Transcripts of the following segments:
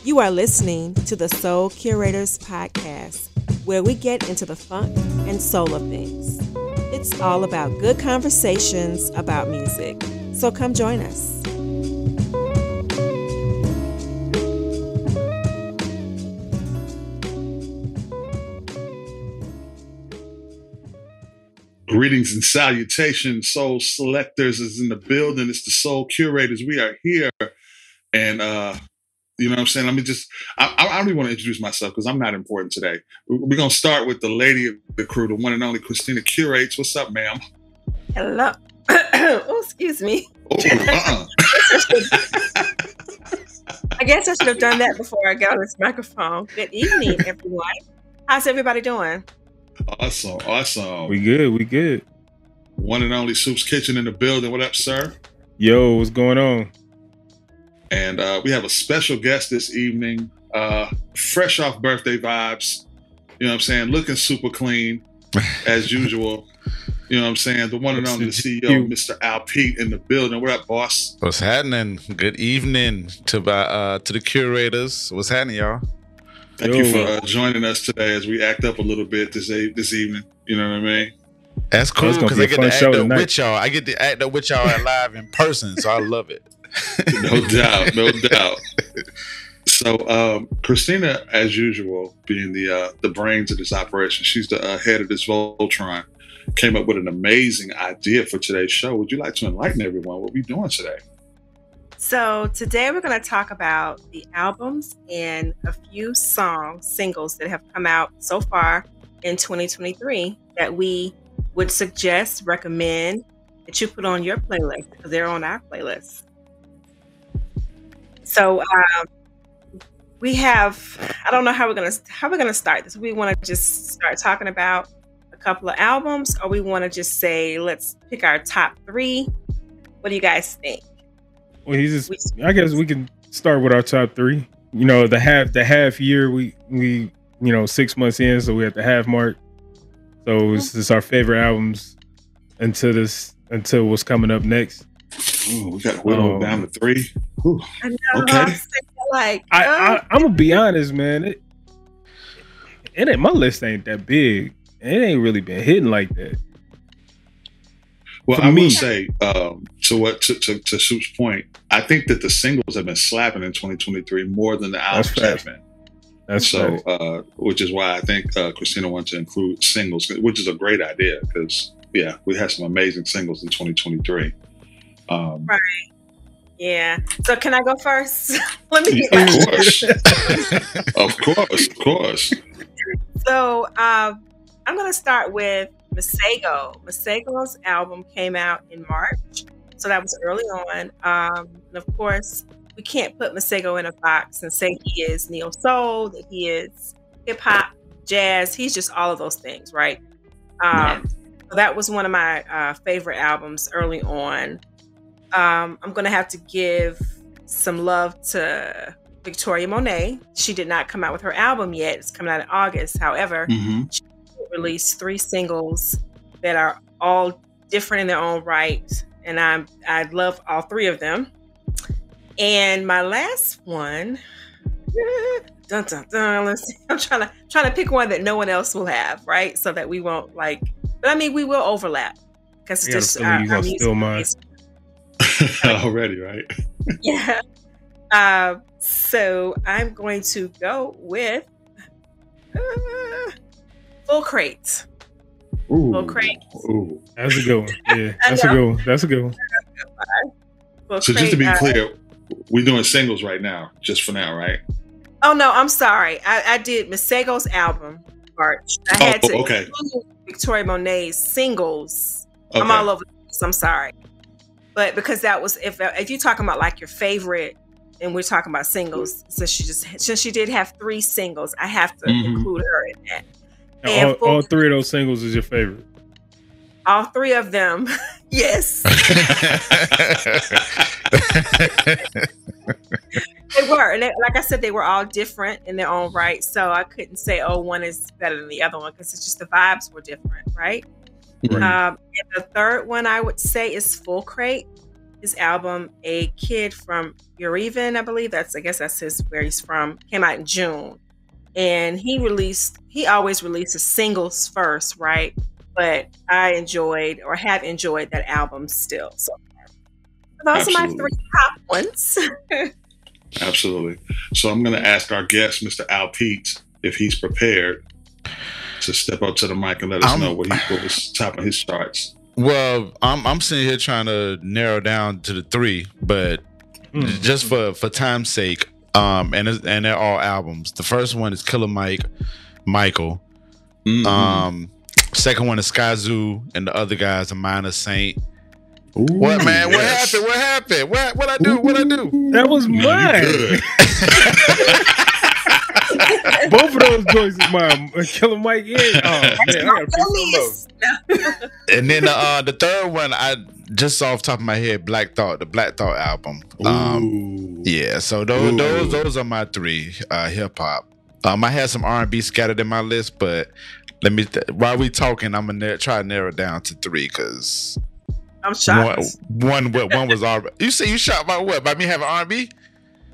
You are listening to the Soul Curators podcast, where we get into the funk and soul of things. It's all about good conversations about music. So come join us. Greetings and salutations, Soul Selectors is in the building. It's the Soul Curators. We are here. And, you know what I'm saying? I don't even want to introduce myself because I'm not important today. We're going to start with the lady of the crew, the one and only Christina Curates. What's up, ma'am? Hello. Oh, excuse me. Oh, I guess I should have done that before I got on this microphone. Good evening, everyone. How's everybody doing? Awesome. We good. One and only Soup's Kitchen in the building. What up, sir? Yo, what's going on? And we have a special guest this evening, fresh off birthday vibes, you know what I'm saying, looking super clean, as usual. You know what I'm saying? The one and only CEO, Mr. Al Pete, in the building. What up, boss? What's happening? Good evening to the curators. What's happening, y'all? Thank you for joining us today as we act up a little bit this evening. You know what I mean? That's cool because I get to act up with y'all. I get to act up with y'all live in person, so I love it. No doubt. So, Christina, as usual, being the brains of this operation, she's the head of this Voltron, came up with an amazing idea for today's show. Would you like to enlighten everyone what we're doing today? So today we're going to talk about the albums and a few singles that have come out so far in 2023 that we would recommend that you put on your playlist because they're on our playlist. So we have, I don't know how we're gonna start this. We want to just start talking about a couple of albums, or we want to just say let's pick our top three. What do you guys think? Well, I guess we can start with our top three. You know, the half year we 6 months in, so we at the half mark. So this is our favorite albums until what's coming up next. Ooh, we got whittled down to three. Ooh. I know. Okay. I'm gonna be honest, man. My list ain't that big. It ain't really been hitting like that. Well, I will say, to Soup's point, I think that the singles have been slapping in 2023 more than the albums have been. That's so, which is why I think Christina wants to include singles, which is a great idea because, yeah, we had some amazing singles in 2023. Right. Yeah. So can I go first? Let me get Of course. So I'm going to start with Masego. Masego's album came out in March, so that was early on. And of course, we can't put Masego in a box and say he is neo soul, that he is hip hop, jazz. He's just all of those things, right? So that was one of my favorite albums early on. I'm going to have to give some love to Victoria Monet. She did not come out with her album yet. It's coming out in August. However, she released 3 singles that are all different in their own right, and I love all 3 of them. And my last one, dun, dun, dun, let's see. I'm trying to pick one that no one else will have, right? So that we won't but I mean we will overlap because it's just our music steal mine. Already, right? Yeah. So I'm going to go with Full Crate. Ooh. Full Crate. Ooh. That's a good one. Yeah, that's a good one. So just to be clear, we're doing singles right now, just for now, right? Oh no, I'm sorry. I did Masego's album, March. I had to include Victoria Monet's singles. Okay. I'm all over this. I'm sorry. But because that was, if you're talking about like your favorite, and we're talking about singles, since she did have 3 singles, I have to include her in that. And all 3 of those singles is your favorite? All 3 of them, yes. They were, and like I said, they were all different in their own right. So I couldn't say, oh, one is better than the other one because it's just the vibes were different, right? And the third one I would say is Full Crate. his album "A Kid from Yerevan," I believe I guess that's where he's from. Came out in June, and he always releases singles first, right? But I have enjoyed that album still. So those are my 3 top ones. Absolutely. So I'm going to ask our guest, Mr. Al Pete, if he's prepared to step up to the mic and let us know what was top of his charts. Well, I'm sitting here trying to narrow down to the 3, but just for time's sake, and they're all albums. The first one is Killer Michael. Mm-hmm. Second one is Skyzoo, and the other guys are Minor Saint. Ooh, what, man? Yes. What happened? What I do? That was mine. Both of those joints is mine. Killer Mike. Yeah. Oh man, I gotta And then the third one, I just off the top of my head, Black Thought, the Black Thought album. Yeah. So those are my 3 hip hop. I had some R&B scattered in my list, but while we talking, I'm gonna try to narrow it down to 3 because I'm shocked. One was already. You say you shocked by what? By me having R&B?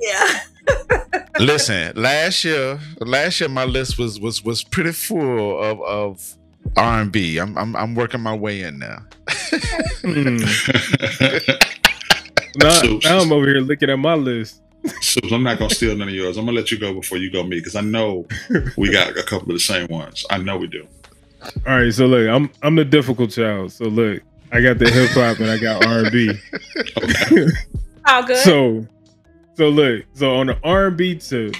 Yeah. Listen, last year my list was pretty full of R&B. I'm working my way in now. Now I'm over here looking at my list. So I'm not gonna steal none of yours. I'm gonna let you go before you go me because I know we got a couple of the same ones. I know we do. All right, so look, I'm the difficult child. So look, I got the hip hop and I got R&B. Okay. How good? So look, so on the R&B tip,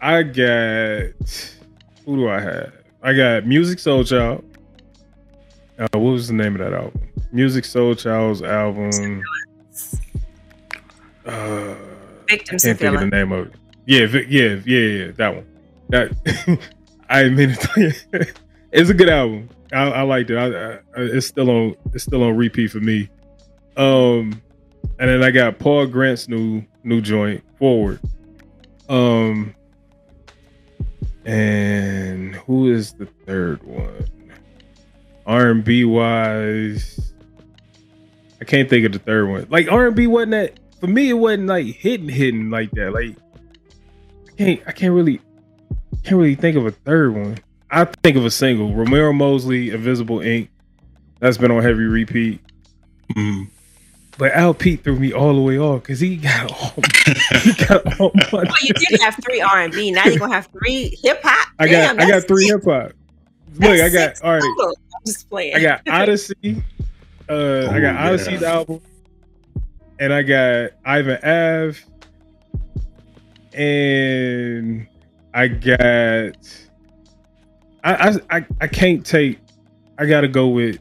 I got, who do I have? I got Music Soul Child. What was the name of that album? Music Soul Child's album. Victims I can't think of the name of it. Yeah, that one. That I mean, it's a good album. I liked it. It's still on repeat for me. And then I got Paul Grant's new joint, Forward. And who is the third one? R&B wise, I can't think of the third one. Like R&B wasn't that for me. It wasn't like hitting like that. Like I can't really think of a third one. I think of a single, Romero Mosley, Invisible Ink. That's been on heavy repeat. But Al Pete threw me all the way off because he got all my. Well, you did have 3 R&B. Now you're gonna have 3 hip hop. I got 3 hip hop. Look, I got all right. I'm just playing. I got Odyssey. I got Odyssey's album, and I got Ivan Ave, and I got. I can't take. I gotta go with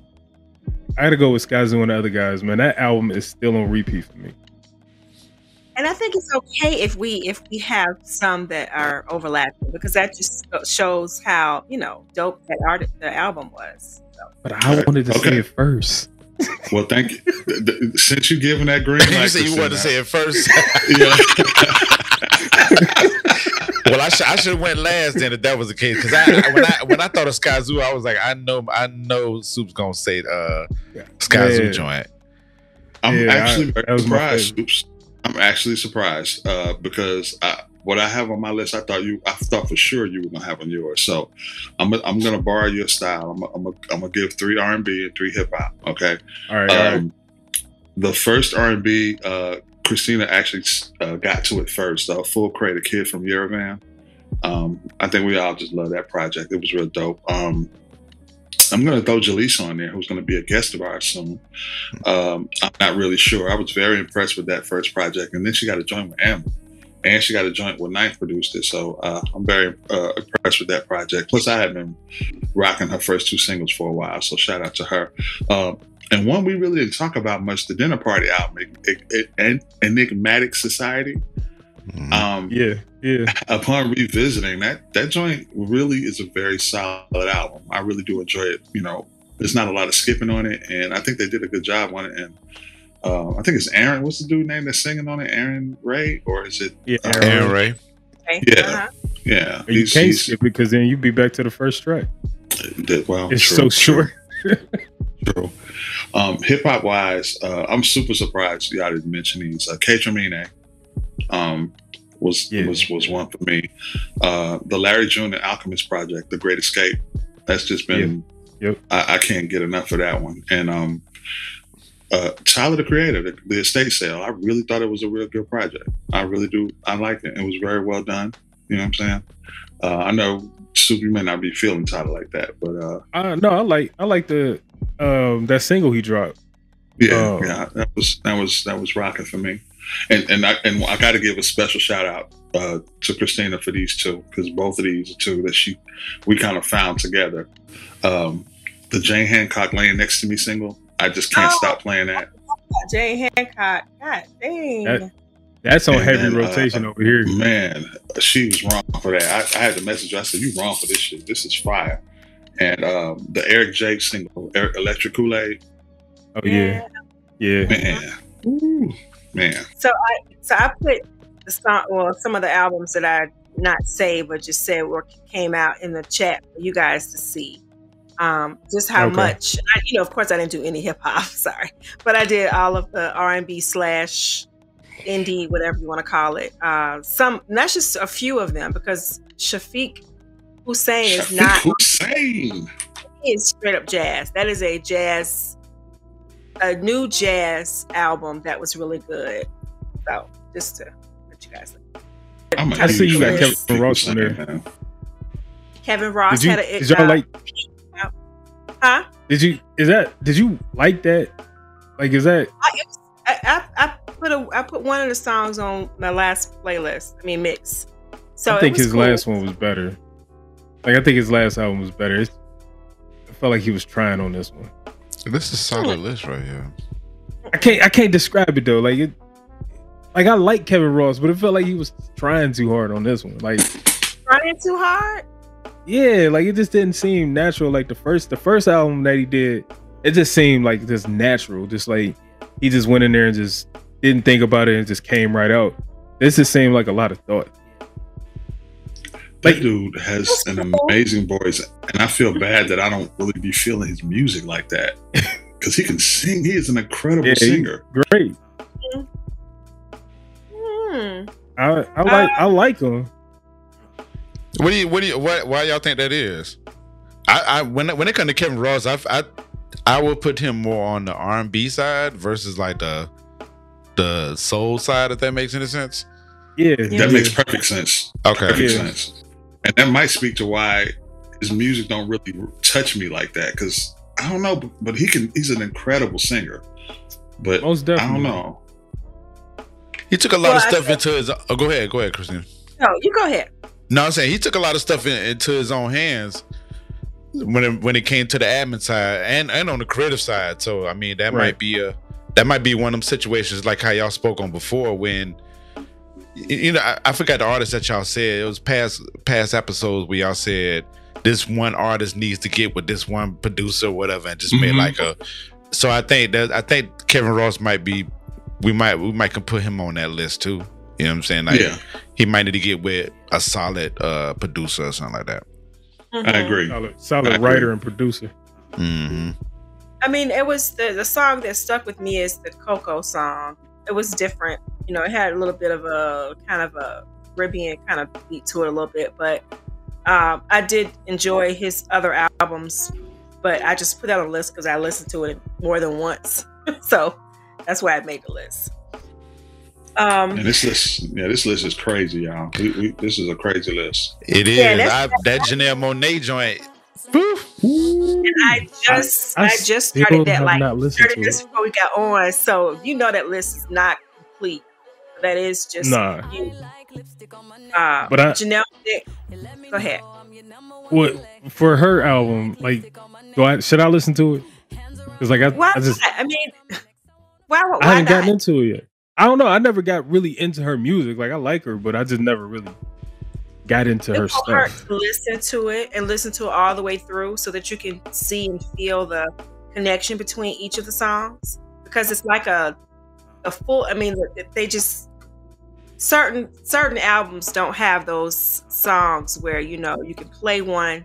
Skyzoo and the other guys, man. That album is still on repeat for me. And I think it's okay if we have some that are overlapping because that just shows how dope the album was. So. But I wanted to say it first. Well, thank you. Since you're giving that green light, you said you wanted to say it first. Yeah. Well, I should have went last then if that was the case. Because when I thought of Skyzoo, I was like, I know Soup's gonna say Skyzoo joint. I'm actually very surprised, Soups. I'm actually surprised because what I have on my list, I thought for sure you were gonna have on yours. So I'm gonna borrow your style. I'm gonna give 3 R&B and 3 hip hop. Okay. All right. The first R&B, Christina actually got to it first. Soul Qurators, Kid from Yerevan. I think we all just love that project. It was real dope. I'm going to throw Jalise on there, who's going to be a guest of ours soon. I'm not really sure. I was very impressed with that first project. And then she got a joint with Amber. And she got a joint with Ninth produced it. So I'm very impressed with that project. Plus, I had been rocking her first 2 singles for a while. So shout out to her. And one we really didn't talk about much, the Dinner Party album, Enigmatic Society. Yeah. Upon revisiting that joint really is a very solid album. I really do enjoy it. There's not a lot of skipping on it, and I think they did a good job on it. And I think it's Aaron. What's the dude name that's singing on it? Aaron Ray, or is it? Yeah, Aaron Ray. Yeah, yeah. You can't skip it because then you'd be back to the first track. Well, it's so short. True. Hip hop wise, I'm super surprised y'all didn't mention these. K Tremine was one for me. The Larry June and Alchemist project, The Great Escape. That's just been. Yep. I can't get enough of that one. And Tyler the Creator, the Estate Sale. I really thought it was a real good project. I really do. I liked it. It was very well done. You know what I'm saying? I know Super may not be feeling Tyler like that, but no, I like the that single he dropped. Yeah, that was rocking for me. And I got to give a special shout out to Christina for these two, because both of these are two that we kind of found together. The Jane Hancock "Laying Next to Me" single. I just can't stop playing that. Jane Hancock, God dang. That's on heavy rotation over here. Man, she was wrong for that. I had to message her. I said, "You wrong for this shit. This is fire." And the Eric J single, Electric Kool-Aid. Oh yeah. Man. Ooh, man. So I put the song, well, some of the albums that I not saved, but just said came out in the chat for you guys to see. Just how much, of course I didn't do any hip hop, sorry, but I did all of the R&B / indie, whatever you want to call it. That's just a few of them, because Shafiq Hussein is not. Hussein. He is straight up jazz. That is a new jazz album that was really good. So just to let you guys know. I see you got Kevin Ross in there. Man. Kevin Ross had a. Did y'all like? Huh? Did you like that? Like, is that? I put one of the songs on my last playlist. I mean mix. So I think his last one was better. Like, I think his last album was better. I felt like he was trying on this one. This is a solid list right here. I can't describe it though. Like I like Kevin Ross, but it felt like he was trying too hard on this one. Like, trying too hard? Yeah, like it just didn't seem natural. Like the first album that he did, it just seemed like just natural. Just like he just went in there and just didn't think about it and just came right out. This just seemed like a lot of thought. That dude has an amazing voice, and I feel bad that I don't really be feeling his music like that, because he can sing. He is an incredible singer. Great. I like him. Why y'all think that is? When it comes to Kevin Ross, I would put him more on the R&B side versus like the soul side, if that makes any sense. Yeah, that makes perfect sense. Okay, perfect sense. And that might speak to why his music don't really touch me like that, because I don't know, but he's an incredible singer. But most definitely. I don't know. He took a lot of stuff into his. Oh, go ahead, Christine. No, you go ahead. No, I'm saying he took a lot of stuff into his own hands when it came to the admin side and on the creative side. So I mean, that might be one of them situations like how y'all spoke on before, when I forgot the artist that y'all said. It was past episodes where y'all said this one artist needs to get with this one producer or whatever, and just made like a. So I think Kevin Ross might be. We might can put him on that list too. You know what I'm saying? Like, he might need to get with a solid producer or something like that. Mm-hmm. I agree. Solid writer and producer. Mm-hmm. I mean, it was the song that stuck with me is the Coco song. It was different. It had a little bit of a kind of a Caribbean kind of beat to it a little bit, but I did enjoy his other albums, but I just put that on the list because I listened to it more than once. So that's why I made the list. And this list is crazy, y'all. This is a crazy list. It is. That Janelle Monáe joint. And I just started that, like, started this before we got on. So that list is not complete. That is just you. But Janelle, go ahead. What for her album? Like, should I listen to it? Because like why I haven't gotten into it yet. I don't know. I never got really into her music. Like, I like her, but I just never really got into her stuff. Listen to it and listen to it all the way through so that you can see and feel the connection between each of the songs, because it's like a full. I mean, they just certain albums don't have those songs where you can play one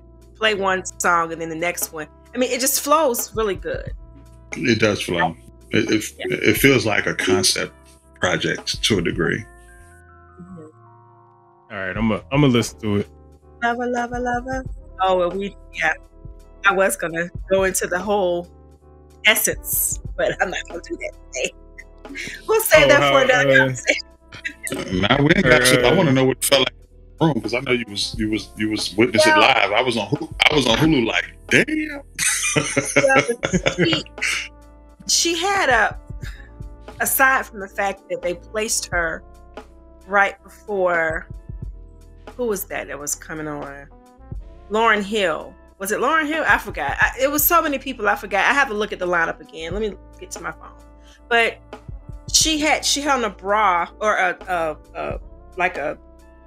song and then the next one. I mean, it just flows really good. It does flow. It feels like a concept project to a degree. All right, I'm gonna listen to it. Lover, lover, lover. Oh, well, I was gonna go into the whole essence, but I'm not gonna do that today. We'll save that for another conversation. Now we ain't got shit. I want to know what it felt like in the room, because I know you was witnessing it live. I was on Hulu like, damn. She had aside from the fact that they placed her right before, who was that was coming on? Lauryn Hill. Was it Lauryn Hill? I forgot. It was so many people. I forgot. I have to look at the lineup again. Let me get to my phone. But she had on a bra or a like a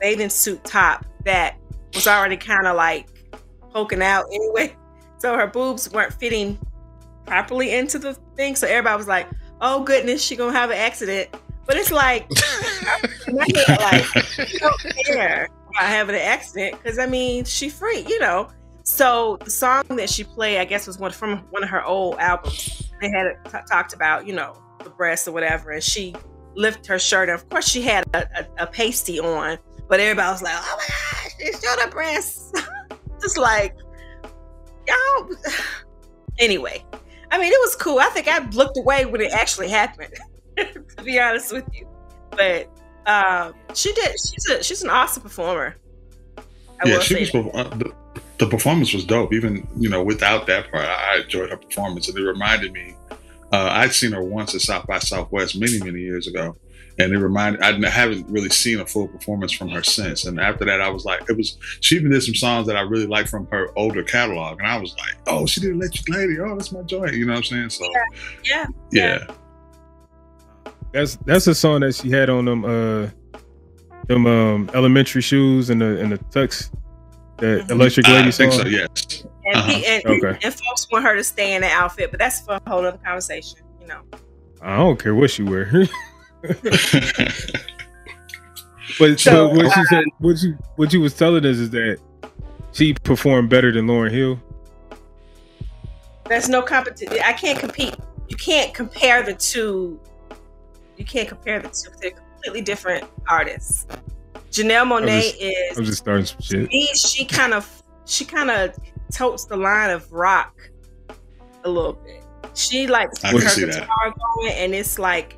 bathing suit top that was already kind of like poking out anyway. So her boobs weren't fitting properly into the thing. So everybody was like, "Oh goodness, she gonna have an accident." But it's like, you don't care about having an accident, because I mean, she free, you know. So the song that she played, I guess, was from one of her old albums. They had talked about, you know, the breasts or whatever, and she lifted her shirt. And of course, she had a pasty on, but everybody was like, "Oh my gosh, she showed her breasts!" Just like, y'all. Anyway, I mean, it was cool. I think I looked away when it actually happened, to be honest with you. But she's an awesome performer. The performance was dope. Even, you know, without that part, I enjoyed her performance, and it reminded me. I'd seen her once at South by Southwest many years ago, and I haven't really seen a full performance from her since. And after that, I was like, she even did some songs that I really like from her older catalog, and I was like, oh, she did Electric Lady. Oh, that's my joint. You know what I'm saying? So yeah. That's a song that she had on them elementary shoes and the tux. The Electric Lady song? I think so, yes. And folks want her to stay in the outfit, but that's for a whole other conversation, you know. I don't care what she wear. But what you was telling us is that she performed better than Lauryn Hill. There's no competition. I can't compete. You can't compare the two. They're completely different artists. Janelle Monáe I'm just starting some shit. She kind of totes the line of rock a little bit. She likes her guitar going, and it's like,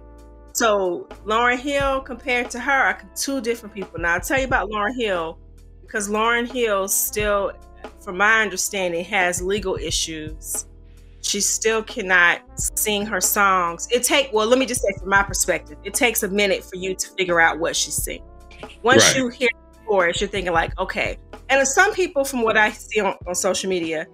so Lauryn Hill compared to her are two different people. Now I'll tell you about Lauryn Hill, because Lauryn Hill still, from my understanding, has legal issues. She still cannot sing her songs. Let me just say, from my perspective, it takes a minute for you to figure out what she's singing. Once you hear the chorus, you're thinking like, okay. And some people, from what I see on social media,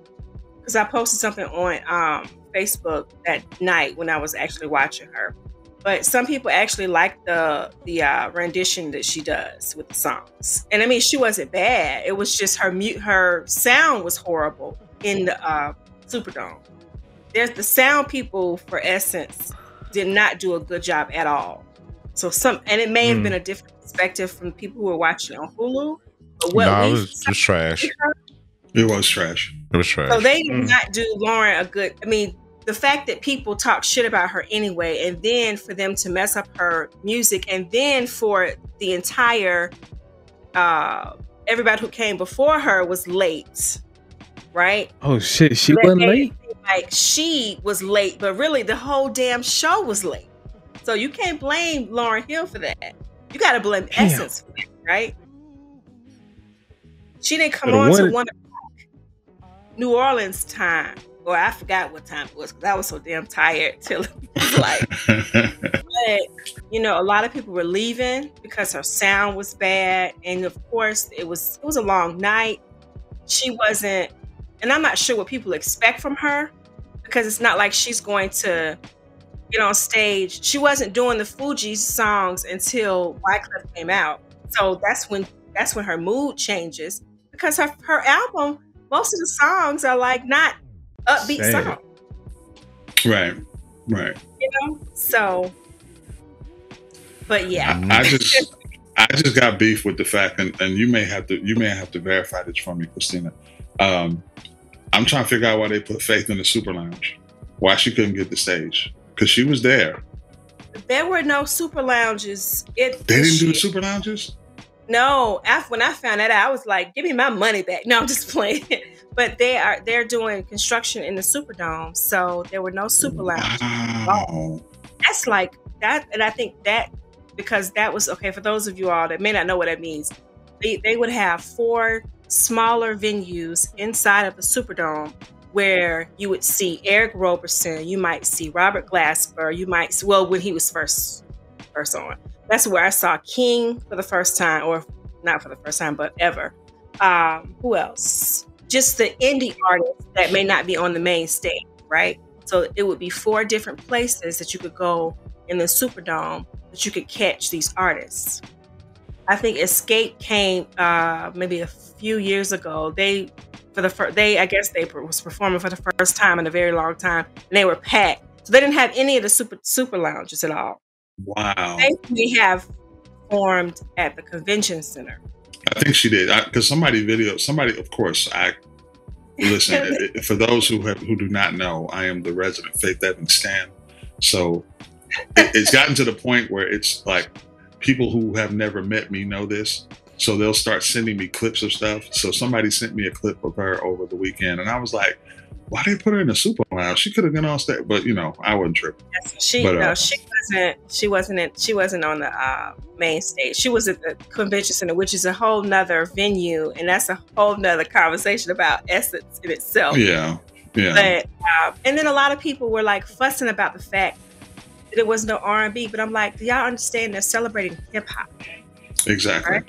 because I posted something on Facebook that night when I was actually watching her, but some people actually like the rendition that she does with the songs. And I mean, she wasn't bad. It was just her sound was horrible in the Superdome. There's the sound people for Essence did not do a good job at all. So and it may have been a different perspective from people who were watching on Hulu. But it was trash. It was trash. So they did not do Lauryn a good. I mean, the fact that people talk shit about her anyway, and then for them to mess up her music, and then for the entire everybody who came before her was late, right? Oh shit, she wasn't late. Like, she was late, but really the whole damn show was late. So you can't blame Lauryn Hill for that. You got to blame Essence for that, right? She didn't come on to 1 o'clock New Orleans time. Or I forgot what time it was, because I was so damn tired till it was like. But, you know, a lot of people were leaving because her sound was bad. And of course, it was a long night. She wasn't, and I'm not sure what people expect from her, because it's not like she's going to get on stage. She wasn't doing the Fugees songs until Wyclef came out. So that's when her mood changes, because her album, most of the songs are like not upbeat songs. Right. You know? So, but yeah. I just got beef with the fact, and you may have to verify this for me, Christina. I'm trying to figure out why they put Faith in the Super Lounge. why she couldn't get the stage, because she was there. There were no super lounges. They didn't do super lounges? No. When I found that out, I was like, give me my money back. No, I'm just playing. But they're doing construction in the Superdome, so there were no super lounges. Wow. That's like that, and I think that because that was okay for those of you all that may not know what that means. They would have 4 smaller venues inside of the Superdome where you would see Eric Roberson, you might see Robert Glasper, you might when he was first on. That's where I saw King for the first time, or not for the first time, but ever. Who else? Just the indie artists that may not be on the main stage, right? So it would be 4 different places that you could go in the Superdome that you could catch these artists. I think Escape came maybe a few years ago. I guess they was performing for the first time in a very long time, and they were packed. So they didn't have any of the super lounges at all. Wow. They have formed at the convention center. I think she did, because somebody, of course, listen, for those who do not know, I am the resident Faith Evans stan. So it's gotten to the point where it's like people who have never met me know this. So they'll start sending me clips of stuff. So somebody sent me a clip of her over the weekend, and I was like, why they put her in a super lounge? She could have been on stage, but I wasn't tripping. She wasn't on the main stage. She was at the convention center, which is a whole nother venue, and that's a whole nother conversation about Essence in itself. Yeah. But and then a lot of people were like fussing about the fact that it was no R&B, but I'm like, do y'all understand they're celebrating hip hop? Exactly. Right?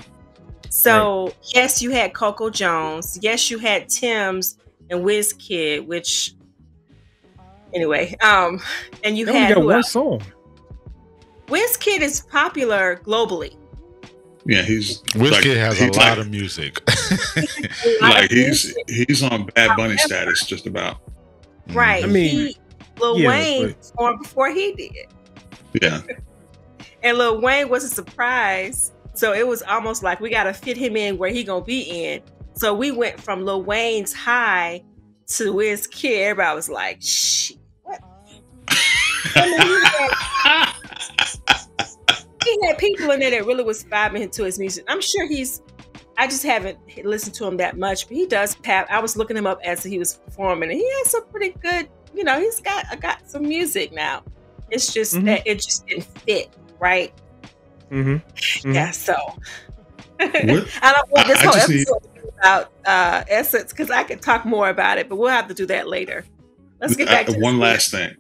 So yes, you had Coco Jones. Yes, you had Tim's and Wizkid, which anyway, and you had got one song. Wizkid is popular globally. Yeah, Wizkid has a lot of music. Like he's on Bad Bunny status, just about. Right. I mean, Lil Wayne performed before he did. Yeah. And Lil Wayne was a surprise, so it was almost like we got to fit him in where he gonna be in. So we went from Lil Wayne's High to Wizkid. Everybody was like, shit, what? He had people in there that really was vibing into his music. I'm sure I just haven't listened to him that much, but he does have, I was looking him up as he was performing, and he has some pretty good, he's got some music now. It's just that it just didn't fit, right? Yeah, so. I don't want this whole episode to be about Essence, because I could talk more about it, but we'll have to do that later. Let's get back to one last thing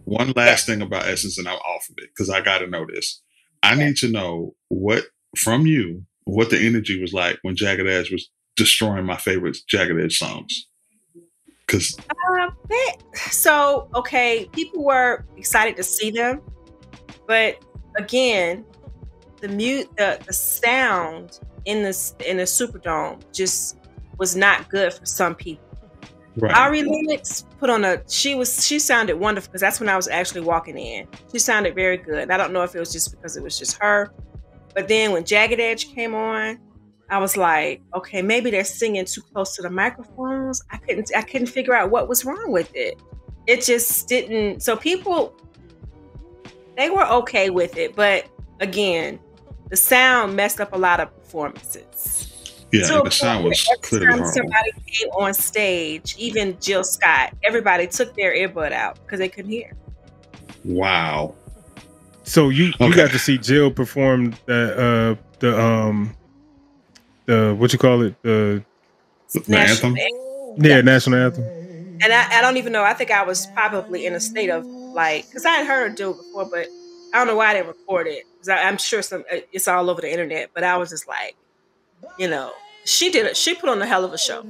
about Essence, and I'm off of it because I got to know this. I need to know what the energy was like when Jagged Edge was destroying my favorite Jagged Edge songs. Because people were excited to see them, but again, the sound in the Superdome just was not good for some people. Right. Ari Lennox put on she sounded wonderful, because that's when I was actually walking in. She sounded very good. I don't know if it was just because it was just her, but then when Jagged Edge came on, I was like, okay, maybe they're singing too close to the microphones. I couldn't figure out what was wrong with it. It just didn't. So people, they were okay with it, but again, the sound messed up a lot of performances. Yeah, the sound was clearly horrible. Somebody came on stage, even Jill Scott, everybody took their earbud out because they couldn't hear. Wow. So you got to see Jill perform the what you call it, the anthem? Yeah, national anthem. And I don't even know. I think I was probably in a state of because I had heard her do it before, but I don't know why I didn't record it. Because I'm sure it's all over the internet. But I was just like, she did it. She put on a hell of a show.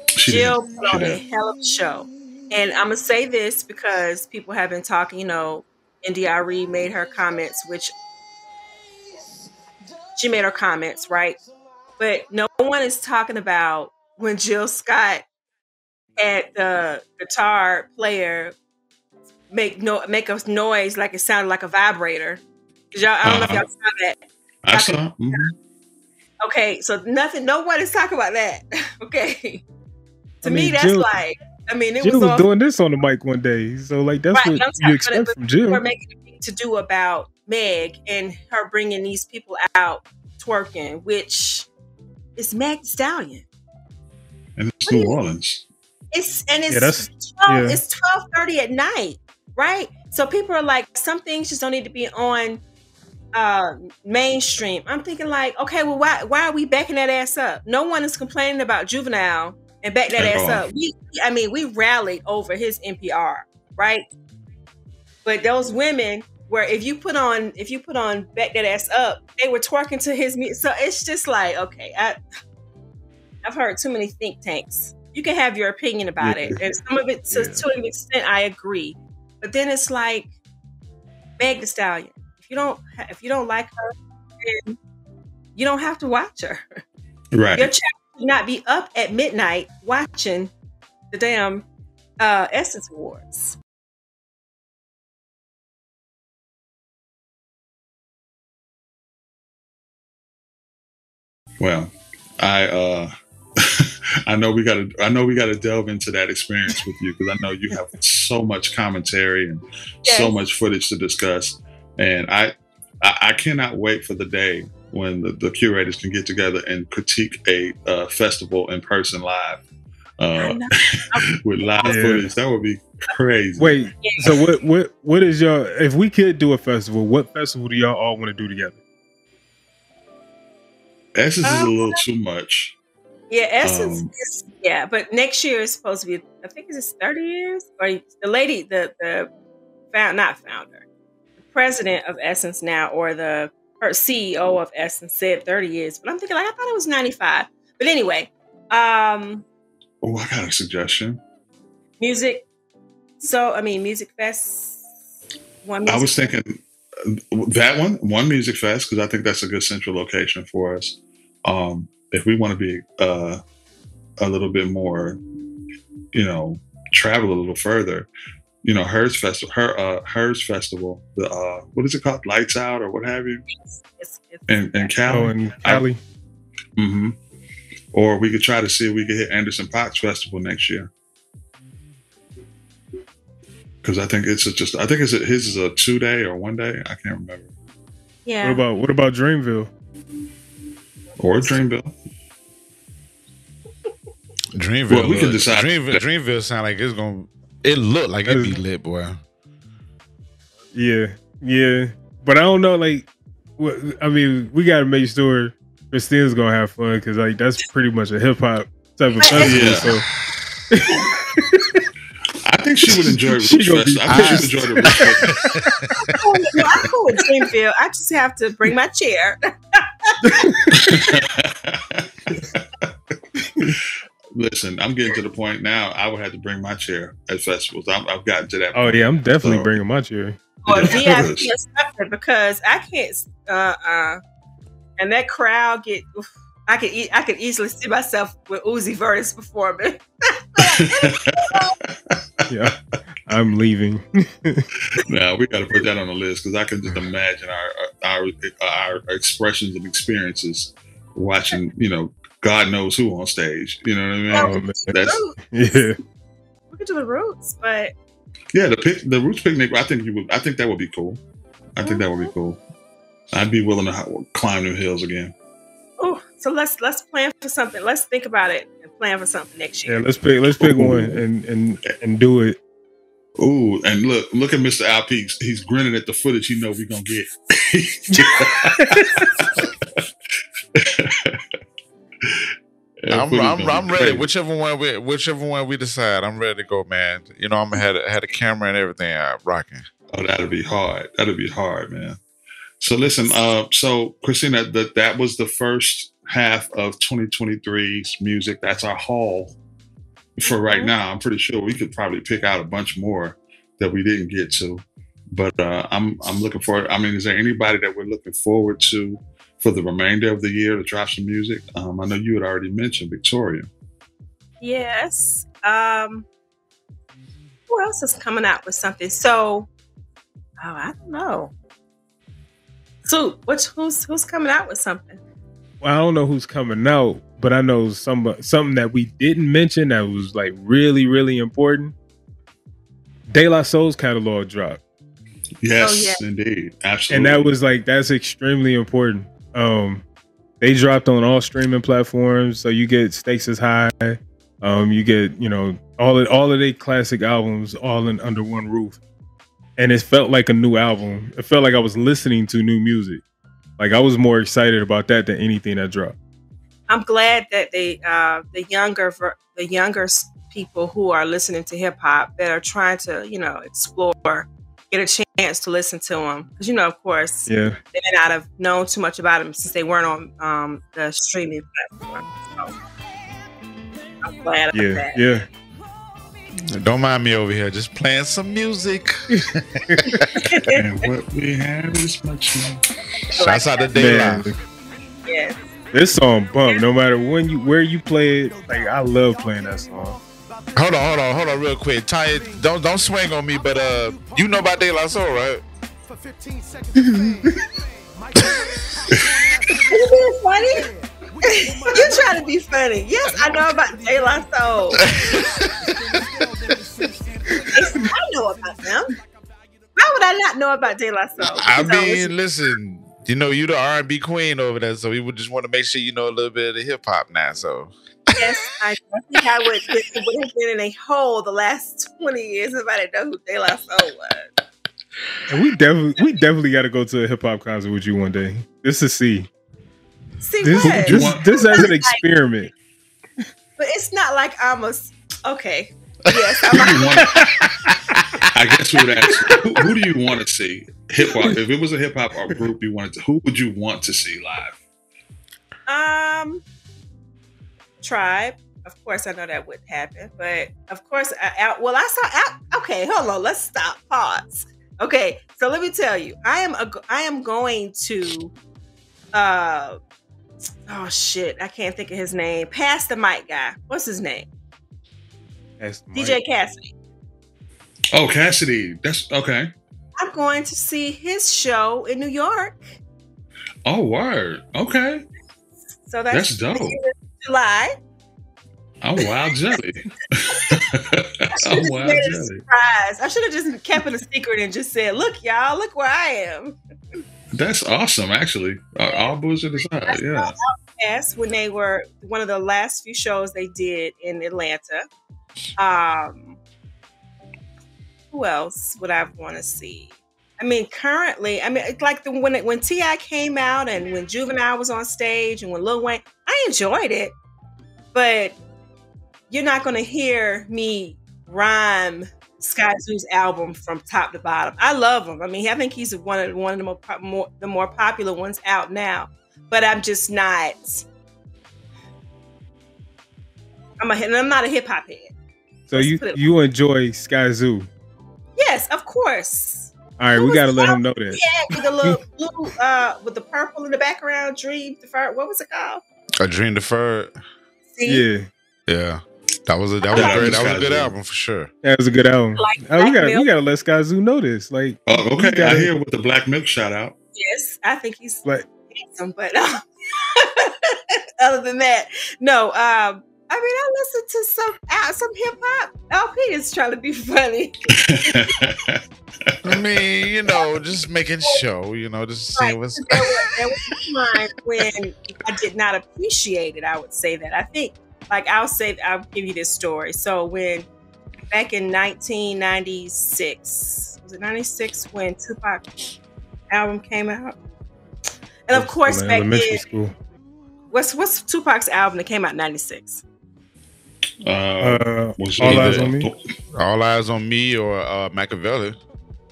Jill put on a hell of a show. And I'm gonna say this because people have been talking. NDRE made her comments, which she made her comments, right? But no one is talking about when Jill Scott had the guitar player make a noise like it sounded like a vibrator. I don't know if y'all saw that. I saw. Mm-hmm. Okay, so no one is talking about that. Okay. To me, that's I mean, it Jill was was doing this on the mic one day, so like that's right. what you expect from Jill. We're making a big to do about Meg and her bringing these people out twerking, which is Meg Thee Stallion. And it's New Orleans. It's that's 12:30 at night, right? So people are like, some things just don't need to be on mainstream. I'm thinking like, okay, well, why are we backing that ass up? No one is complaining about Juvenile and back that ass up. We rallied over his NPR, right? But those women, where if you put on back that ass up, they were twerking to his music. So it's just like, okay, I've heard too many think tanks. You can have your opinion about it, and some of it to an extent I agree, but then it's like Meg Thee Stallion. If you don't like her, then you don't have to watch her. Right. Your child should not be up at midnight watching the damn Essence Awards. Well, I know we gotta delve into that experience with you, because I know you have so much commentary and so much footage to discuss, and I cannot wait for the day when the curators can get together and critique a festival in person live with live footage. That would be crazy. Wait, so what is your, if we could do a festival, what festival do y'all all want to do together? Essence is a little too much. Yeah, Essence is, but next year is supposed to be, I think it's 30 years. Or the lady, the president of Essence now, or her CEO of Essence said 30 years. But I'm thinking, like, I thought it was 95. But anyway, I got a suggestion. Music Fest. I was thinking that one Music Fest, because I think that's a good central location for us. If we want to be a little bit more, travel a little further, Hers Festival, the what is it called, Lights Out or what have you, in Cali. Oh, in Cali. Or we could try to see if we could hit Anderson Potts Festival next year, because I think his is a 2-day or 1-day. I can't remember. Yeah. What about Dreamville? Or Dreamville. Dreamville. Well, we can decide. Dreamville sound like it looked like it'd be lit, boy. Yeah. But I don't know, like, we got to make sure Christine's going to have fun, because, like, that's pretty much a hip hop type of festival. So. I think she would enjoy Roots Festival. I think she would enjoy the Roots Festival. I'm cool with Dreamville. I just have to bring my chair. Listen, I'm getting to the point now. I would have to bring my chair at festivals. I've gotten to that point. Oh yeah, I'm definitely bringing my chair. Well, VIP is separate, because I can't. And that crowd I could easily see myself with Uzi Vertis performing. Yeah, I'm leaving. Now we got to put that on the list, because I can just imagine our expressions and experiences watching, God knows who on stage. You know what I mean? Oh, we could do the Roots, but the Roots picnic. I think that would be cool. I think that would be cool. I'd be willing to climb them hills again. Oh, so let's plan for something. Let's think about it and plan for something next year. Yeah, let's pick one and do it. Ooh, and look at Mr. Al Peaks. He's grinning at the footage he know we're gonna get. I'm ready. Whichever one we decide, I'm ready to go, man. I'm had a camera and everything rocking. Oh, that'd be hard. That'd be hard, man. So listen, so Christina, that was the first half of 2023's music. That's our haul for right now. I'm pretty sure we could probably pick out a bunch more that we didn't get to, but I'm looking forward. I mean, is there anybody that we're looking forward to for the remainder of the year to drop some music? I know you had already mentioned Victoria. Yes. Who else is coming out with something? So, I don't know. So, who's coming out with something? Well, I don't know who's coming out, but I know something that we didn't mention that was like really, really important. De La Soul's catalog dropped. Yes, indeed. Absolutely. And that was like, that's extremely important. They dropped on all streaming platforms, so you get Stakes is High. You get, all of their classic albums all under one roof. And it felt like a new album. It felt like I was listening to new music. Like I was more excited about that than anything that dropped. I'm glad that the younger people who are listening to hip hop that are trying to, explore, get a chance to listen to them. Because, of course, they may not have known too much about them since they weren't on the streaming platform. So I'm glad about that. Yeah. Don't mind me over here, just playing some music. And what we have is much more. Shouts out to De La. Yeah. This song bump. No matter where you play it, like I love playing that song. Hold on, real quick. Tanya, don't swing on me, but you know about De La Soul, right? You being funny? You're trying to be funny. Yes, I know about De La Soul. I know about them. Why would I not know about De La Soul? I mean, listen, you the R&B queen over there, so we would just want to make sure you know a little bit of the hip hop now. So yes, I think I would have been in a hole the last 20 years if I didn't know who De La Soul was. And we definitely got to go to a hip hop concert with you one day. Just to see. This as an experiment. But it's not like okay. Yes, I guess we would ask, who do you want to see? Hip hop. If it was a hip hop or group you wanted to, who would you want to see live? Tribe. Of course, I know that wouldn't happen, but of course, I saw. Okay, hold on. Let's stop. Pause. Okay, so let me tell you, I am going to. Oh shit! I can't think of his name. Pass the mic guy. What's his name? DJ Cassidy. Oh, Cassidy. That's okay. I'm going to see his show in New York. Oh, word. Okay. So that's dope. July. I'm wild jelly. I'm wild jelly. Surprise. I should have just kept it a secret and just said, "Look, y'all, look where I am." That's awesome, actually. All bullshit aside, yeah. Yes, when they were one of the last few shows they did in Atlanta. Who else would I want to see? I mean, currently, it's like when T.I. came out and when Juvenile was on stage and when Lil Wayne, I enjoyed it, but you're not going to hear me rhyme Sky Zoo's album from top to bottom. I love him. I mean, I think he's one of the more popular ones out now, but I'm just not. I'm not a hip hop head. So you enjoy Sky Zoo? Yes, of course. All right, we got to let him know that. Yeah, with the little blue, with the purple in the background, Dream Deferred. What was it called? A Dream Deferred. See? Yeah. That was a good album for sure. That was a good album. We gotta let Sky Zoo know this. Like, okay, I hear with the Black Milk shout out. Yes, I think he's handsome, but other than that, no. I listened to some hip hop. LP is trying to be funny. I mean, just making show. Just seeing what's. There was a time when I did not appreciate it. I would say that. I think. I'll give you this story. So back in 1996, was it 96 when Tupac's album came out? And of course, back then, school. What's Tupac's album that came out in 96? All Eyes on Me? All Eyes on Me or Machiavelli.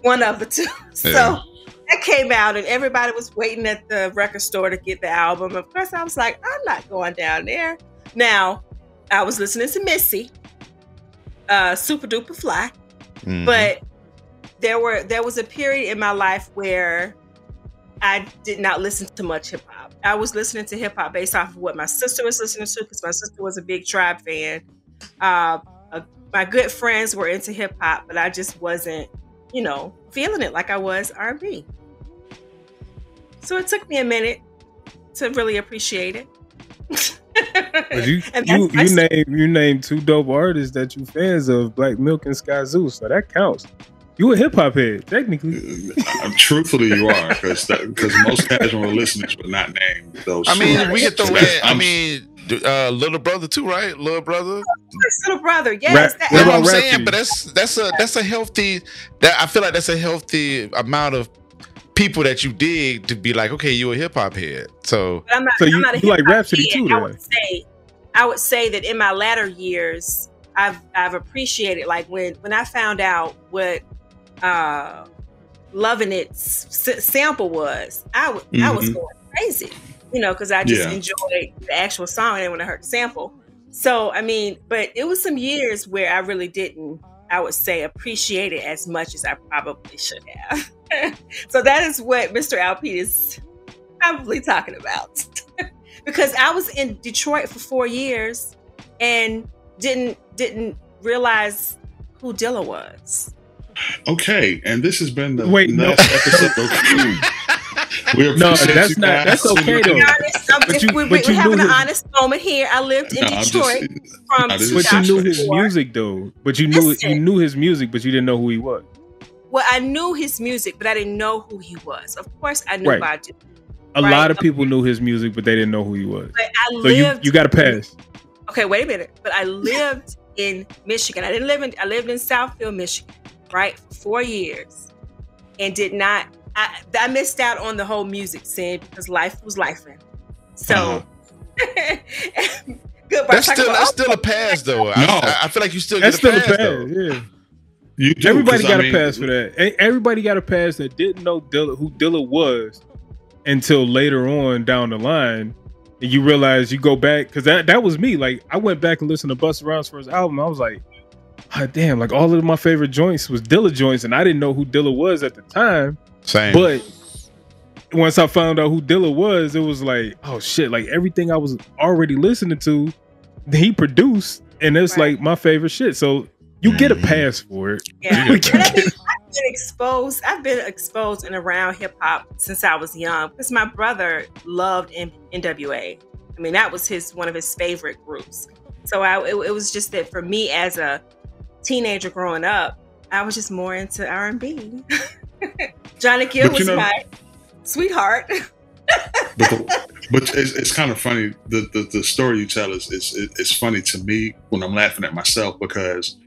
One of the two. Yeah. So that came out and everybody was waiting at the record store to get the album. Of course, I was like, I'm not going down there. Now, I was listening to Missy, Super Duper Fly, but there was a period in my life where I did not listen to much hip hop. I was listening to hip hop based off of what my sister was listening to because my sister was a big Tribe fan. My good friends were into hip hop, but I just wasn't, feeling it like I was R&B. So it took me a minute to really appreciate it. You name two dope artists that you fans of, Black Milk and Sky Zoo, so that counts. You a hip hop head, technically. Truthfully, you are, because most casual listeners would not name those. I mean, we get the Little Brother too, right? Little Brother, Little Brother, yes. That's what I'm saying. But that's a healthy. I feel like that's a healthy amount of people that you dig to be like, okay, you a hip hop head. So, I'm not a you like Rhapsody too, I would say that in my latter years, I've appreciated, like when I found out what Loving It's sample was, I was going crazy, because I just enjoyed the actual song and when I heard the sample. So I mean, but it was some years where I really didn't, I would say, appreciate it as much as I probably should have. So that is what Mr. Alpine is probably talking about. Because I was in Detroit for 4 years and didn't realize who Dilla was. Okay, and this has been the next episode. That's okay though. We're having an honest moment here. I lived in Detroit from 2004. But you knew his music though. But you knew his music, but you didn't know who he was. Well, I knew his music, but I didn't know who he was. Of course, I knew about Dilla. A lot of people knew his music, but they didn't know who he was. But you got to pass. Okay, wait a minute. But I lived in Michigan. I lived in Southfield, Michigan, right, for 4 years, and did not. I missed out on the whole music scene because life was lifing. So, good. That's still a pass, though. No. I feel like you still get a pass, though. Yeah. You do, everybody got a pass for that. Everybody got a pass that didn't know who Dilla was until later on down the line, and you realize you go back, because that was me. Like, I went back and listened to Busta Rhymes' first album. I was like, oh, damn! Like, all of my favorite joints was Dilla joints, and I didn't know who Dilla was at the time. Same. But once I found out who Dilla was, it was like, oh shit! Like, everything I was already listening to, he produced, and it's like my favorite shit. So you get a pass for it. Yeah. I've been exposed and around hip hop since I was young because my brother loved NWA. I mean, that was one of his favorite groups. So it was just that for me as a teenager growing up, I was just more into R&B. Johnny Gill was my sweetheart. But it's kind of funny. The story you tell is funny to me when I'm laughing at myself because,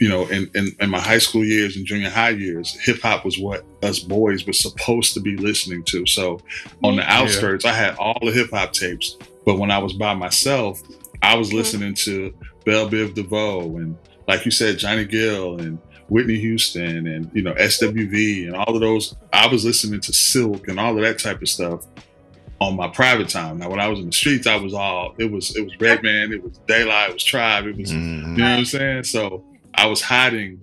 in my high school years and junior high years, hip hop was what us boys were supposed to be listening to. So on the outskirts, I had all the hip hop tapes. But when I was by myself, I was listening to Belle Biv DeVoe and, like you said, Johnny Gill and Whitney Houston and, SWV and all of those. I was listening to Silk and all of that type of stuff on my private time. Now, when I was in the streets, it was Redman, it was Daylight, it was Tribe, it was, you know what I'm saying? So I was hiding,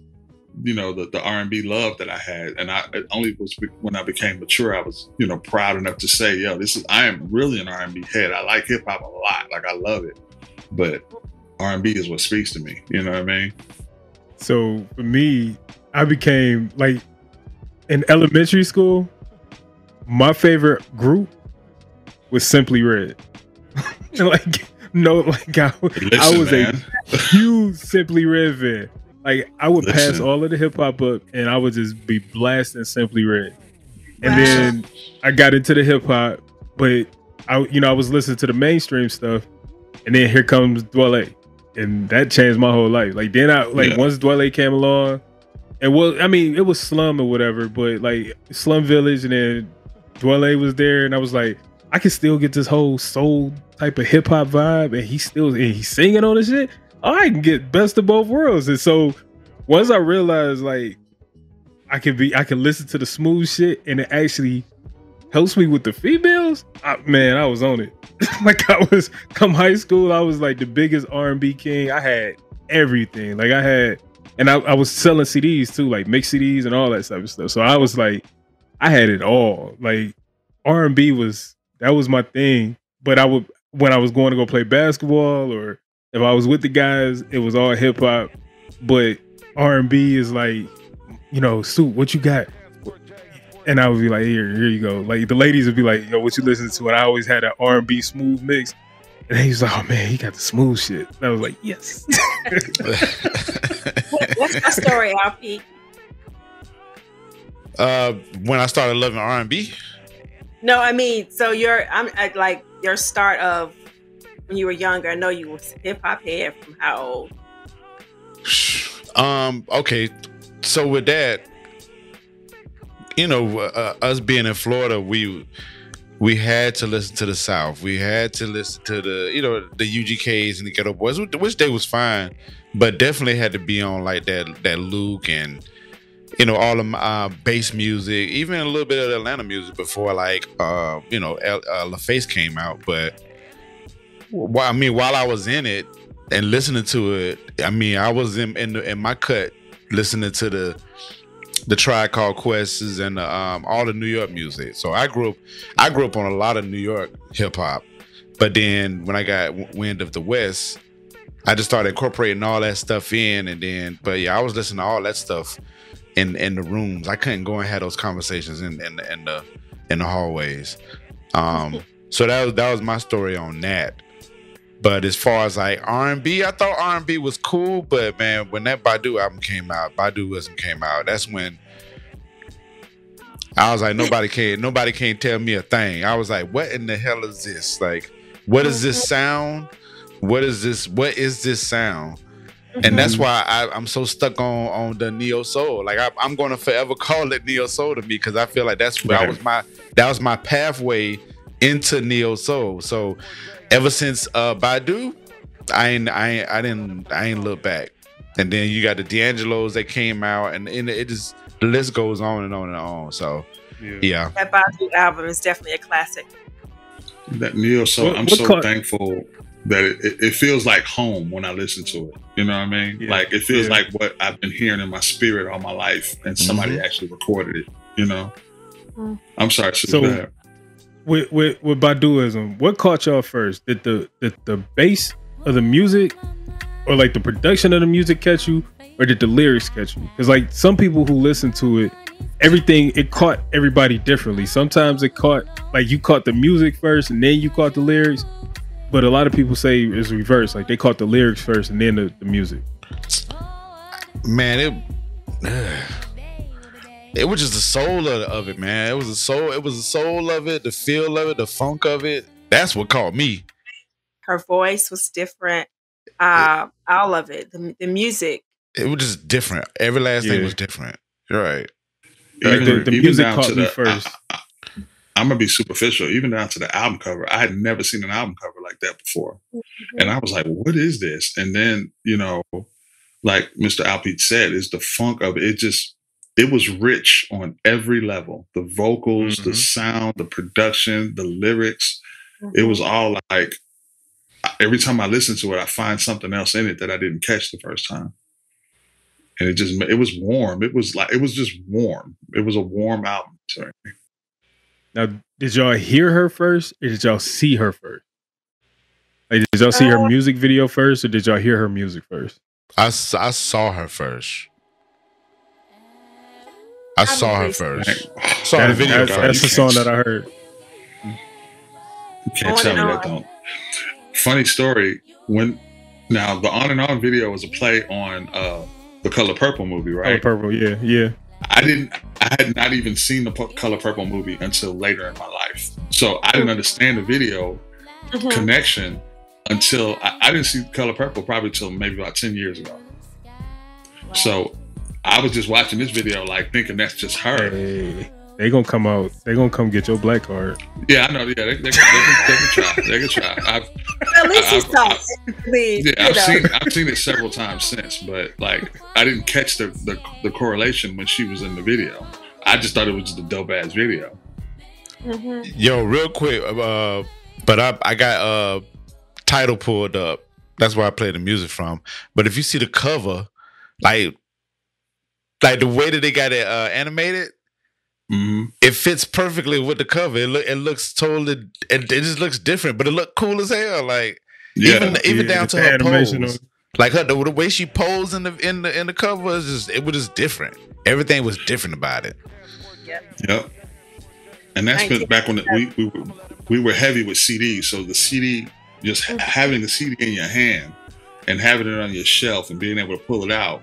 the R&B love that I had. And it only was when I became mature, I was, proud enough to say, I am really an R&B head. I like hip hop a lot. Like, I love it. But R&B is what speaks to me. You know what I mean? So for me, I became like in elementary school, my favorite group was Simply Red. I was a huge Simply Red fan. Like, I would pass all of the hip hop up and I would just be blasting Simply Red. And then I got into the hip hop, but I was listening to the mainstream stuff, and then here comes Dwele. And that changed my whole life. Like, then once Dwele came along, it was Slum or whatever, but like Slum Village, and then Dwele was there, and I was like, I can still get this whole soul type of hip hop vibe, and he's singing on this shit. Oh, I can get best of both worlds. And so once I realized like I can listen to the smooth shit and it actually helps me with the females, I was on it. Like, come high school, I was like the biggest R&B king. I had everything. Like, I was selling CDs too, like mixed CDs and all that type of stuff. So I was like, I had it all. Like, R&B was my thing. But when I was going to go play basketball, or if I was with the guys, it was all hip hop. But R&B is like, Suit, what you got? And I would be like, here you go. Like, the ladies would be like, yo, what you listening to? And I always had an R&B smooth mix. And he was like, "Oh man, he got the smooth shit." And I was like, "Yes." What's that story, LP? When I started loving R&B. No, I mean, so I'm like your start of when you were younger. I know you was hip hop head from how old? Okay, so with that, us being in Florida, we had to listen to the South. We had to listen to the UGKs and the Ghetto Boys, which they was fine, but definitely had to be on like that Luke and all of bass music, even a little bit of Atlanta music before LaFace came out. But while I was in it and listening to it, I was in my cut listening to the Tribe Called Quest and all the New York music. So I grew up on a lot of New York hip hop. But then when I got wind of the West, I just started incorporating all that stuff in. But yeah, I was listening to all that stuff in the rooms. I couldn't go and have those conversations in the hallways. So that was my story on that. But as far as like R&B, I thought R&B was cool, but man, when that Baduism came out, that's when I was like, nobody can tell me a thing. I was like, what in the hell is this? Like, what is this sound? What is this sound? And that's why I'm so stuck on the neo soul. Like I'm going to forever call it neo soul to me, because I feel like that was my pathway into neo soul. So ever since Badu, I didn't look back. And then you got the D'Angelos that came out, and it just, the list goes on and on and on. So yeah. That Badu album is definitely a classic. That neo soul, I'm so thankful that it feels like home when I listen to it. You know what I mean? Yeah. Like it feels like what I've been hearing in my spirit all my life, and somebody actually recorded it. You know? I'm sorry. So with Baduism, what caught y'all first? Did the bass of the music, or like the production of the music catch you, or did the lyrics catch you? Because like some people who listen to it, it caught everybody differently. Sometimes it caught, like you caught the music first and then you caught the lyrics. But a lot of people say it's reverse. Like they caught the lyrics first and then the music. Man, it was just the soul of it, man. It was the soul of it, the feel of it, the funk of it. That's what caught me. Her voice was different. All of it. The music. It was just different. Every last thing was different. You're right. The music caught me first. I'm gonna be superficial, even down to the album cover. I had never seen an album cover like that before. And I was like, what is this? And then, like Mr. Alpete said, is the funk of it. It was rich on every level. The vocals, the sound, the production, the lyrics. It was all like, every time I listen to it, I find something else in it that I didn't catch the first time. And it was warm. It was just warm. It was a warm album. Sorry. Now, did y'all hear her first, or did y'all see her first? Like, did y'all see her music video first, or did y'all hear her music first? I saw her first. I saw her first. Saw the video first. That's the song that I heard. You can't tell me that, don't. Funny story. Now the On and On video was a play on the Color Purple movie, right? Color Purple, yeah. I had not even seen the Color Purple movie until later in my life. So I didn't understand the video connection until I didn't see Color Purple probably till maybe about 10 years ago. Wow. So I was just watching this video like thinking that's just her. Hey, they gonna come out. They gonna come get your black card. Yeah, I know. Yeah, they can try. They can try. At least you saw it. I've seen it several times since, but like I didn't catch the correlation when she was in the video. I just thought it was just a dope ass video. Yo, real quick, but I got title pulled up. That's where I play the music from. But if you see the cover, like the way that they got it animated. It fits perfectly with the cover. It looks totally. It just looks different, but it looked cool as hell. Like even down to her pose, like the way she posed in the cover was it was just different. Everything was different about it. Yep. And that's been back when we were heavy with CDs. So the CD just having the CD in your hand and having it on your shelf and being able to pull it out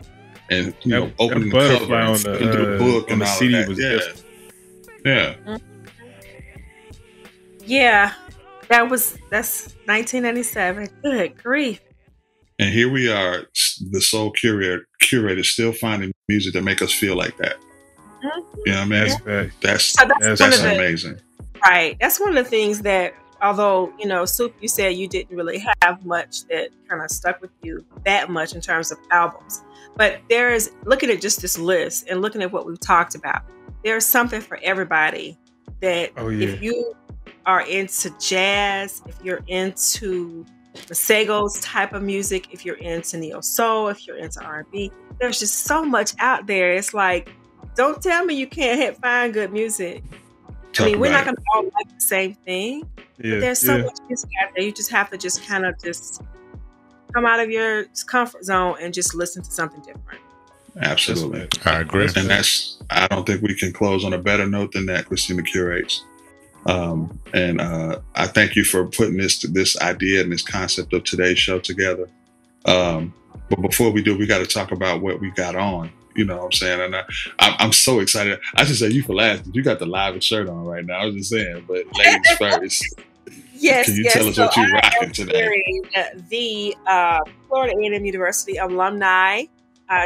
and opening the cover and flipping through the book and all CD of that. Yeah. That's 1997. Good grief. And here we are, the Soul Curators, still finding music that make us feel like that. You know what I mean? That's amazing. Right. That's one of the things that, although, Soup, you said you didn't really have much that kind of stuck with you that much in terms of albums. But looking at just this list and looking at what we've talked about, there's something for everybody that if you are into jazz, if you're into Masego's type of music, if you're into neo soul, if you're into R&B, there's just so much out there. It's like, don't tell me you can't find good music. We're not going to all like the same thing. But there's so much music out there. You just have to just kind of just come out of your comfort zone and just listen to something different. Absolutely. I agree. And I don't think we can close on a better note than that, Christina Curates. And I thank you for putting this idea and this concept of today's show together. But before we do, we got to talk about what we got on. You know what I'm saying? And I'm so excited. I should say you for last, but you got the live shirt on right now. I was just saying, but ladies first. Yes, Can you tell us what you're rocking today? The Florida A&M University alumni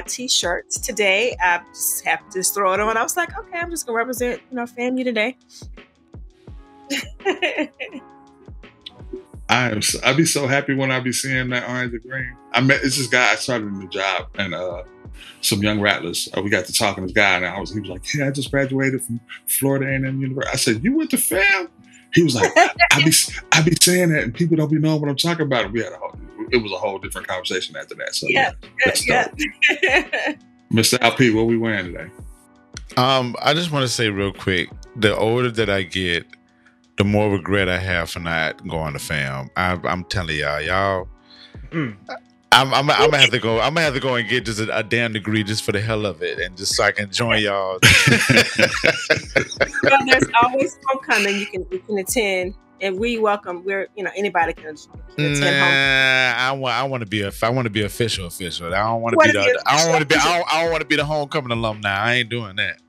T-shirts today. I just happened to throw it on. I was like, okay, I'm just going to represent, FAMU today. I'd be so happy when I be seeing that orange and green. It's this guy I started a new job and some young rattlers. We got to talking to this guy and he was like, yeah, I just graduated from Florida A&M University. I said, you went to FAM? He was like, I be saying that and people don't be knowing what I'm talking about. And it was a whole different conversation after that. So yeah. Mr. LP, what we wearing today? I just want to say real quick, the older that I get, the more regret I have for not going to FAM. I'm telling y'all. I'm gonna have to go. I'm gonna have to go and get just a damn degree just for the hell of it, and just so I can join y'all. Well, there's always homecoming you can attend, and we welcome. Anybody can attend. I want to be official. I don't want to be I don't want to be the homecoming alumni. I ain't doing that.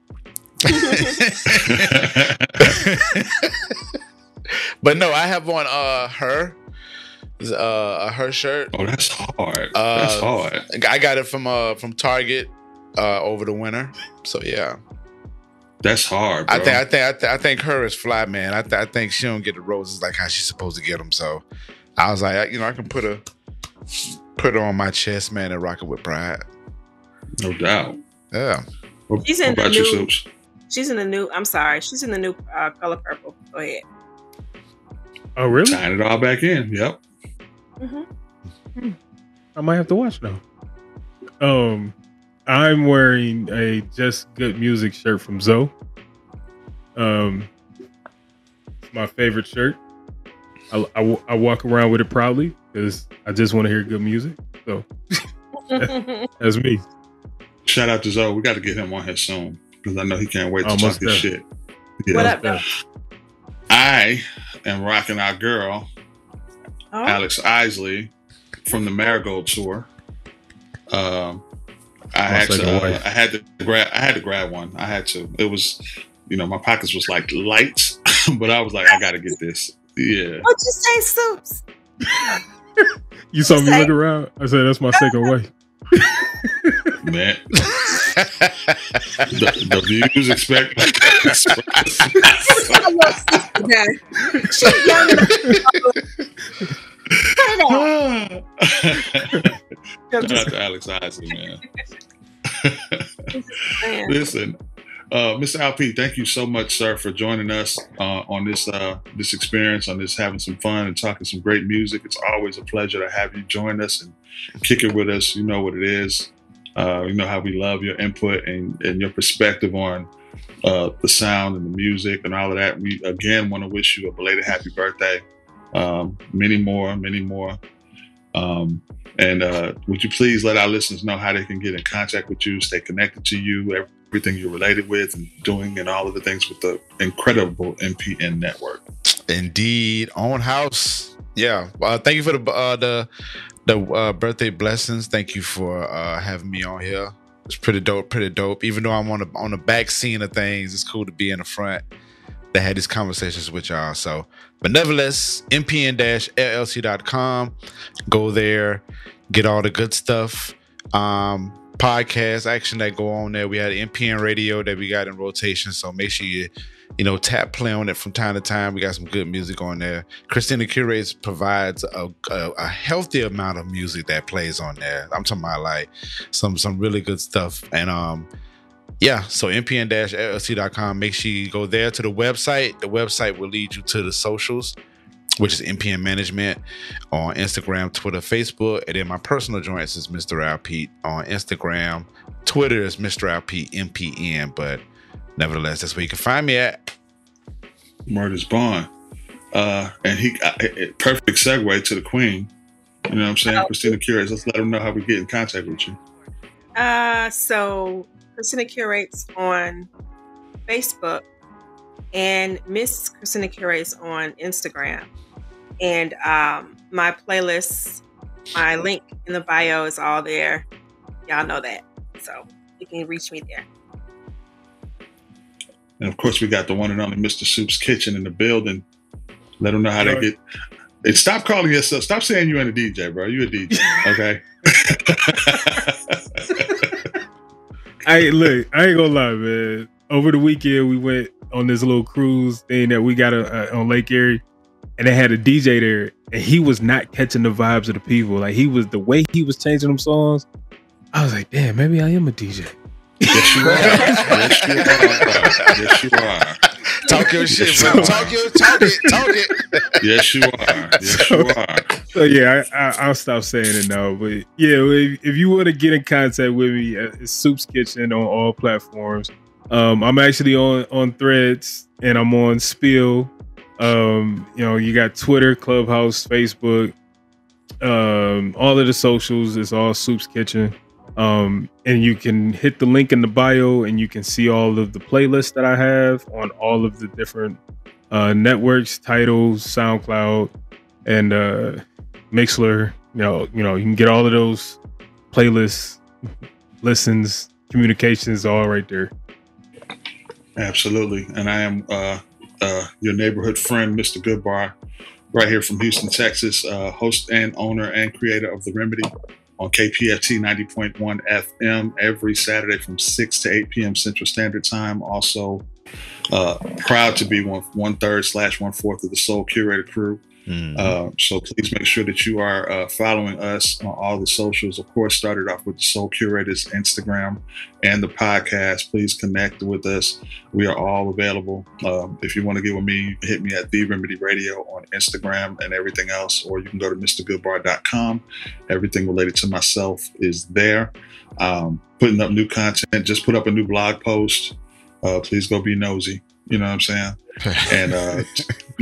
But no, I have on her shirt. Oh, that's hard. That's hard. I got it from Target over the winter. So yeah, that's hard, bro. I think her is fly, man. I think she don't get the roses like how she's supposed to get them. So I was like, I can put her on my chest, man, and rock it with pride. No doubt. Yeah. She's in the new. She's in the new. I'm sorry. She's in the new color purple. Go ahead. Oh, really? Tying it all back in. Yep. Mm-hmm. I might have to watch now. I'm wearing a Just Good Music shirt from Zoe. It's my favorite shirt. I walk around with it proudly because I just want to hear good music. So that's me. Shout out to Zoe. We got to get him on here soon because I know he can't wait to talk his shit. Yeah. What up, though? I am rocking our girl, Alex Isley, from the Marigold tour. I had to grab one. I had to. It was, my pockets was like light, but I was like, I gotta get this. Yeah. What'd you say, Soups? You saw me look around. I said, that's my second wife. Man. the views expect. She's young Shout out to Alex Isley, man. Listen, Mr. LP, thank you so much, sir, for joining us on this experience, on this having some fun and talking some great music. It's always a pleasure to have you join us and kick it with us. You know what it is. You know how we love your input and your perspective on the sound and the music and all of that. We again want to wish you a belated happy birthday. Many more. And would you please let our listeners know how they can get in contact with you, stay connected to you, everything you're related with and doing and all of the things with the incredible MPN Network. Indeed. Own house. Yeah. Thank you for the birthday blessings. Thank you for having me on here. It's pretty dope. Even though I'm on the back scene of things, it's cool to be in the front that had these conversations with y'all. So, but nevertheless, mpn-llc.com. Go there, get all the good stuff. Podcast action that go on there. We had MPN radio that we got in rotation. So make sure you tap play on it from time to time. We got some good music on there. Christina Curators provides a healthy amount of music that plays on there. I'm talking about like some really good stuff. And so mpn-llc.com. Make sure you go there to the website. The website will lead you to the socials, which is MPN Management on Instagram, Twitter, Facebook. And then my personal joints is Mr. Al Pete on Instagram. Twitter is Mr. Al Pete MPN. But nevertheless, that's where you can find me at. Murder's Bond. And he perfect segue to the Queen. You know what I'm saying? Christina Curators. Let's let them know how we get in contact with you. So Christina Curators on Facebook and Miss Christina Curators on Instagram. And my playlists, my link in the bio is all there. Y'all know that. So you can reach me there. And of course, we got the one and only Mr. Soup's Kitchen in the building. Let them know how they get. And stop calling yourself. Stop saying you ain't a DJ, bro. You a DJ, okay? I ain't gonna lie, man. Over the weekend, we went on this little cruise thing that we got on Lake Erie, and they had a DJ there, and he was not catching the vibes of the people. Like the way he was changing them songs. I was like, damn, maybe I am a DJ. Yes, you are. Yes, you are. Talk your shit, bro. Talk it. Yes, you are. Yes, you are. So yeah, I'll stop saying it now. But yeah, if you want to get in contact with me, it's Soup's Kitchen on all platforms. I'm actually on Threads and I'm on Spill. You got Twitter, Clubhouse, Facebook, all of the socials. It's all Soup's Kitchen. And you can hit the link in the bio and you can see all of the playlists that I have on all of the different networks, titles, SoundCloud, and Mixler. You can get all of those playlists, listens, communications, all right there. Absolutely. And I am your neighborhood friend, Mr. Goodbar, right here from Houston, Texas, host and owner and creator of The Remedy on KPFT 90.1 FM every Saturday from 6 to 8 p.m. Central Standard Time. Also proud to be 1/3/1/4 of the Soul Curator crew. So please make sure that you are following us on all the socials. Of course, started off with the Soul Curators Instagram and the podcast. Please connect with us. We are all available. If you want to get with me, hit me at The Remedy Radio on Instagram and everything else, or you can go to MrGoodbar.com. Everything related to myself is there. Putting up new content. Just put up a new blog post. Please go be nosy. You know what I'm saying? And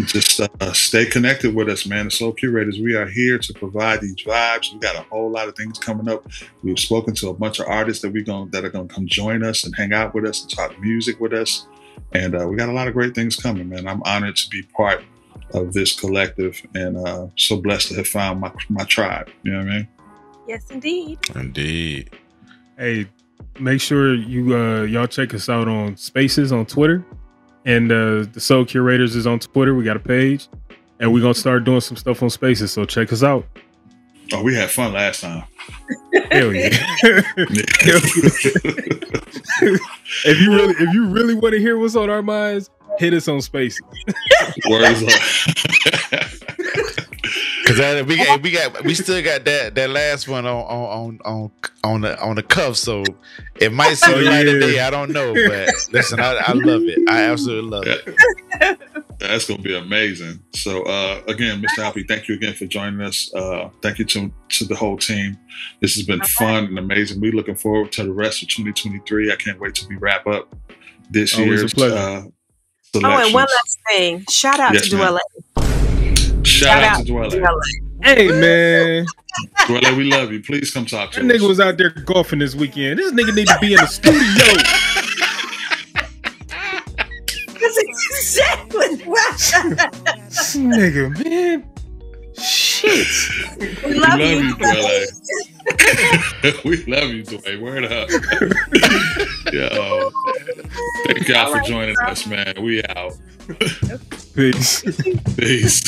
just stay connected with us, man. The Soul Curators, we are here to provide these vibes. We got a whole lot of things coming up. We've spoken to a bunch of artists that are going to come join us and hang out with us and talk music with us. And we got a lot of great things coming, man. I'm honored to be part of this collective and so blessed to have found my tribe. You know what I mean? Yes, indeed. Indeed. Hey, make sure y'all check us out on Spaces on Twitter. And the Soul Curators is on Twitter. We got a page. And we're going to start doing some stuff on Spaces. So check us out. Oh, we had fun last time. Hell yeah. If you really want to hear what's on our minds, hit us on Spaces. Words up. Because we still got that last one on the cuff, so it might see the light of day. I don't know, but listen, I love it. I absolutely love it. That's gonna be amazing. So again, Mr. Alfie, thank you again for joining us. Thank you to the whole team. This has been fun and amazing. We're looking forward to the rest of 2023. I can't wait till we wrap up this year's selections. And one last thing. Shout out to Dwelle. Shout out to Dwelle. Hey, man. Dwelle, we love you. Please come talk to us. That nigga was out there golfing this weekend. This nigga need to be in the studio. That's exactly right. This nigga, man. We love you, Dwayne. We love you, Dwayne. Word up. Yo, thank y'all for joining us, man. We out. Peace. Peace.